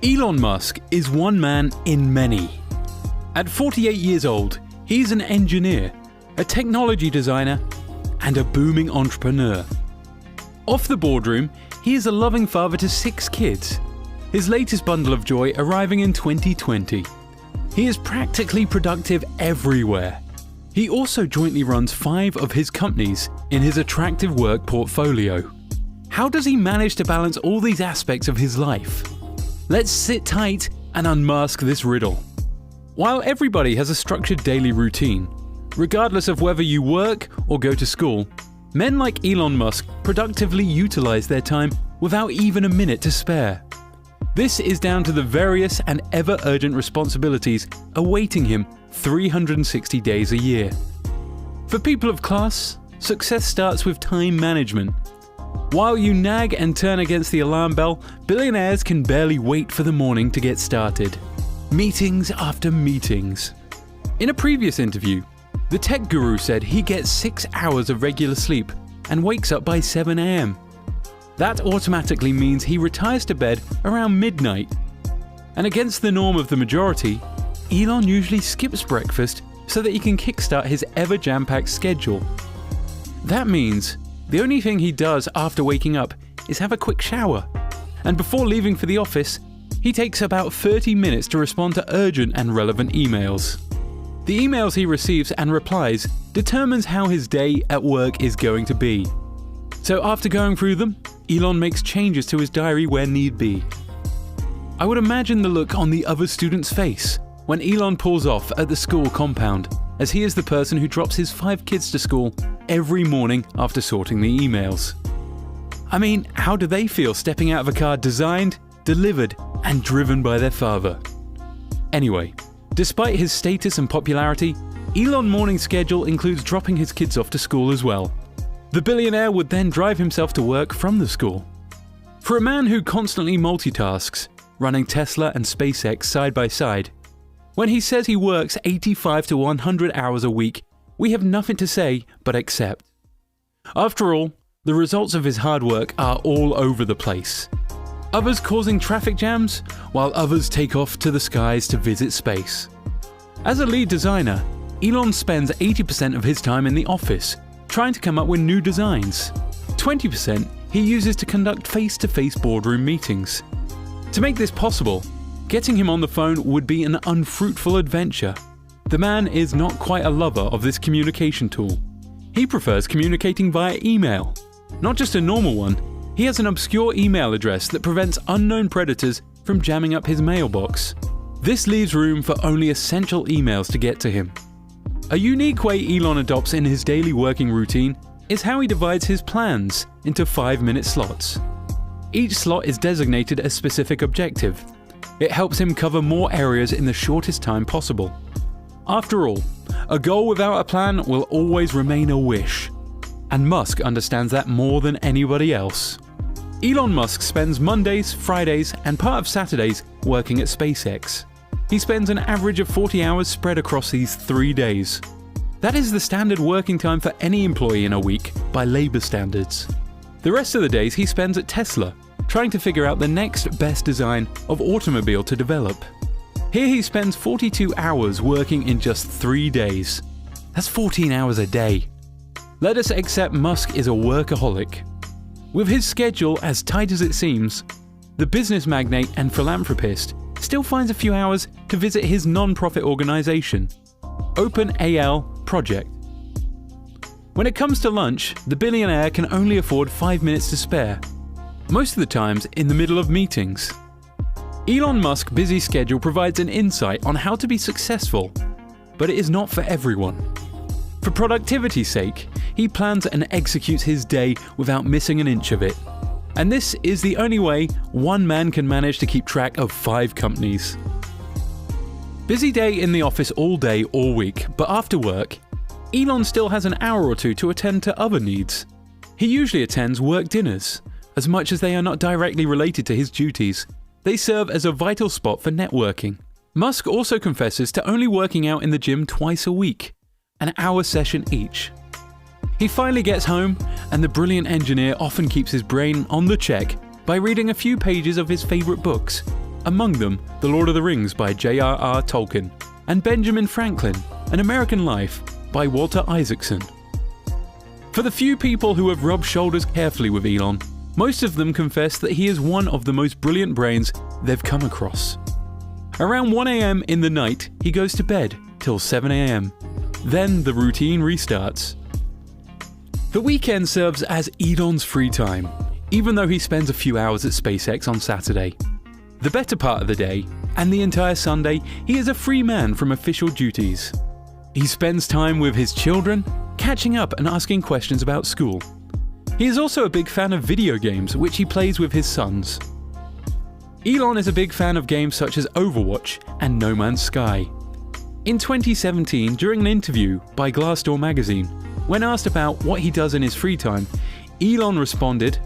Elon Musk is one man in many. At 48 years old, he's an engineer, a technology designer, and a booming entrepreneur. Off the boardroom, he is a loving father to 6 kids, his latest bundle of joy arriving in 2020. He is practically productive everywhere. He also jointly runs 5 of his companies in his attractive work portfolio. How does he manage to balance all these aspects of his life? Let's sit tight and unmask this riddle. While everybody has a structured daily routine, regardless of whether you work or go to school, men like Elon Musk productively utilize their time without even a minute to spare. This is down to the various and ever-urgent responsibilities awaiting him 360 days a year. For people of class, success starts with time management. While you nag and turn against the alarm bell, billionaires can barely wait for the morning to get started. Meetings after meetings. In a previous interview, the tech guru said he gets 6 hours of regular sleep and wakes up by 7 a.m. That automatically means he retires to bed around midnight. And against the norm of the majority, Elon usually skips breakfast so that he can kickstart his ever jam-packed schedule. That means the only thing he does after waking up is have a quick shower. And before leaving for the office, he takes about 30 minutes to respond to urgent and relevant emails. The emails he receives and replies determines how his day at work is going to be. So after going through them, Elon makes changes to his diary where need be. I would imagine the look on the other student's face when Elon pulls off at the school compound, as he is the person who drops his 5 kids to school every morning after sorting the emails. I mean, how do they feel stepping out of a car designed, delivered, and driven by their father? Anyway, despite his status and popularity, Elon's morning schedule includes dropping his kids off to school as well. The billionaire would then drive himself to work from the school. For a man who constantly multitasks, running Tesla and SpaceX side by side, when he says he works 85 to 100 hours a week, we have nothing to say but accept. After all, the results of his hard work are all over the place. Others causing traffic jams, while others take off to the skies to visit space. As a lead designer, Elon spends 80% of his time in the office, trying to come up with new designs. 20% he uses to conduct face-to-face boardroom meetings. To make this possible, getting him on the phone would be an unfruitful adventure. The man is not quite a lover of this communication tool. He prefers communicating via email. Not just a normal one, he has an obscure email address that prevents unknown predators from jamming up his mailbox. This leaves room for only essential emails to get to him. A unique way Elon adopts in his daily working routine is how he divides his plans into 5-minute slots. Each slot is designated a specific objective. It helps him cover more areas in the shortest time possible. After all, a goal without a plan will always remain a wish. And Musk understands that more than anybody else. Elon Musk spends Mondays, Fridays, and part of Saturdays working at SpaceX. He spends an average of 40 hours spread across these 3 days. That is the standard working time for any employee in a week by labor standards. The rest of the days he spends at Tesla, trying to figure out the next best design of automobile to develop. Here he spends 42 hours working in just 3 days. That's 14 hours a day. Let us accept Musk is a workaholic. With his schedule as tight as it seems, the business magnate and philanthropist still finds a few hours to visit his non-profit organization, OpenAL Project. When it comes to lunch, the billionaire can only afford 5 minutes to spare, most of the times in the middle of meetings. Elon Musk's busy schedule provides an insight on how to be successful, but it is not for everyone. For productivity's sake, he plans and executes his day without missing an inch of it. And this is the only way one man can manage to keep track of 5 companies. Busy day in the office all day, all week, but after work, Elon still has an hour or two to attend to other needs. He usually attends work dinners. As much as they are not directly related to his duties, they serve as a vital spot for networking. Musk also confesses to only working out in the gym twice a week, an hour session each. He finally gets home, and the brilliant engineer often keeps his brain on the check by reading a few pages of his favorite books, among them The Lord of the Rings by J.R.R. Tolkien, and Benjamin Franklin, An American Life by Walter Isaacson. For the few people who have rubbed shoulders carefully with Elon, most of them confess that he is one of the most brilliant brains they've come across. Around 1 a.m. in the night, he goes to bed till 7 a.m. Then the routine restarts. The weekend serves as Elon's free time, even though he spends a few hours at SpaceX on Saturday. The better part of the day, and the entire Sunday, he is a free man from official duties. He spends time with his children, catching up and asking questions about school. He is also a big fan of video games, which he plays with his sons. Elon is a big fan of games such as Overwatch and No Man's Sky. In 2017, during an interview by Glassdoor magazine, when asked about what he does in his free time, Elon responded,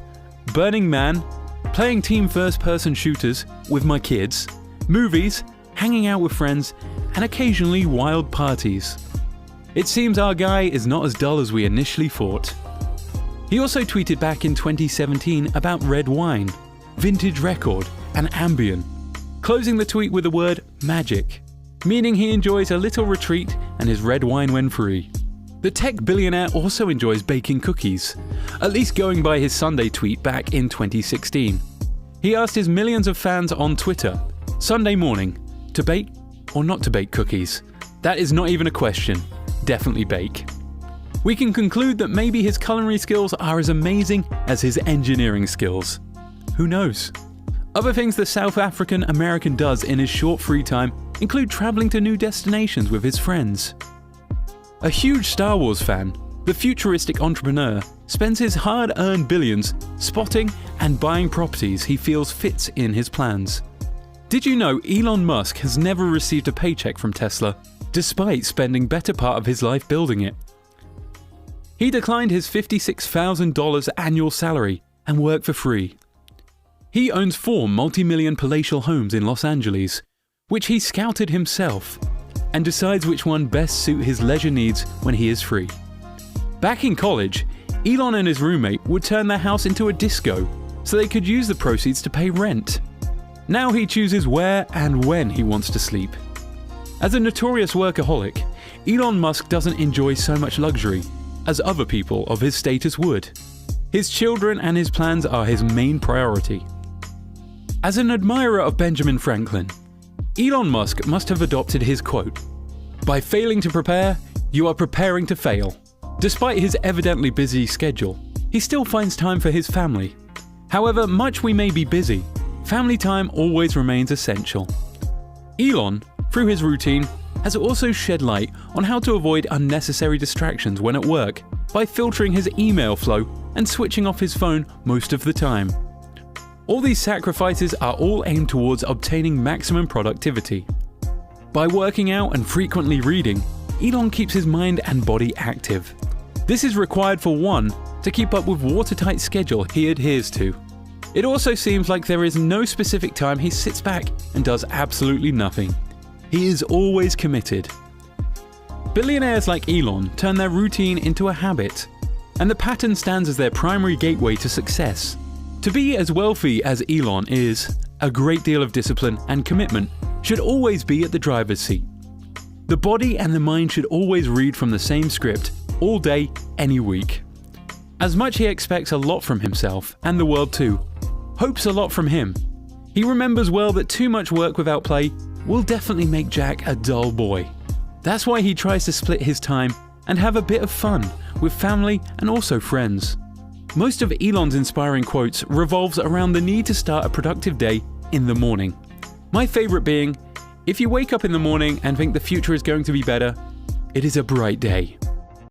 "Burning Man, playing team first-person shooters with my kids, movies, hanging out with friends, and occasionally wild parties. It seems our guy is not as dull as we initially thought." He also tweeted back in 2017 about red wine, vintage record, and Ambien, closing the tweet with the word magic, meaning he enjoys a little retreat and his red wine when free. The tech billionaire also enjoys baking cookies, at least going by his Sunday tweet back in 2016. He asked his millions of fans on Twitter, Sunday morning, to bake or not to bake cookies? That is not even a question. Definitely bake. We can conclude that maybe his culinary skills are as amazing as his engineering skills. Who knows? Other things the South African American does in his short free time include traveling to new destinations with his friends. A huge Star Wars fan, the futuristic entrepreneur spends his hard-earned billions spotting and buying properties he feels fits in his plans. Did you know Elon Musk has never received a paycheck from Tesla, despite spending better part of his life building it? He declined his $56,000 annual salary and worked for free. He owns 4 multi-million palatial homes in Los Angeles, which he scouted himself, and decides which one best suit his leisure needs when he is free. Back in college, Elon and his roommate would turn their house into a disco so they could use the proceeds to pay rent. Now he chooses where and when he wants to sleep. As a notorious workaholic, Elon Musk doesn't enjoy so much luxury as other people of his status would. His children and his plans are his main priority. As an admirer of Benjamin Franklin, Elon Musk must have adopted his quote, "By failing to prepare, you are preparing to fail." Despite his evidently busy schedule, he still finds time for his family. However much we may be busy, family time always remains essential. Elon, through his routine, has also shed light on how to avoid unnecessary distractions when at work by filtering his email flow and switching off his phone most of the time. All these sacrifices are all aimed towards obtaining maximum productivity. By working out and frequently reading, Elon keeps his mind and body active. This is required for one, to keep up with watertight schedule he adheres to. It also seems like there is no specific time he sits back and does absolutely nothing. He is always committed. Billionaires like Elon turn their routine into a habit, and the pattern stands as their primary gateway to success. To be as wealthy as Elon is, a great deal of discipline and commitment should always be at the driver's seat. The body and the mind should always read from the same script, all day, any week. As much he expects a lot from himself, and the world too, hopes a lot from him. He remembers well that too much work without play will definitely make Jack a dull boy. That's why he tries to split his time and have a bit of fun with family and also friends. Most of Elon's inspiring quotes revolves around the need to start a productive day in the morning. My favorite being, if you wake up in the morning and think the future is going to be better, it is a bright day.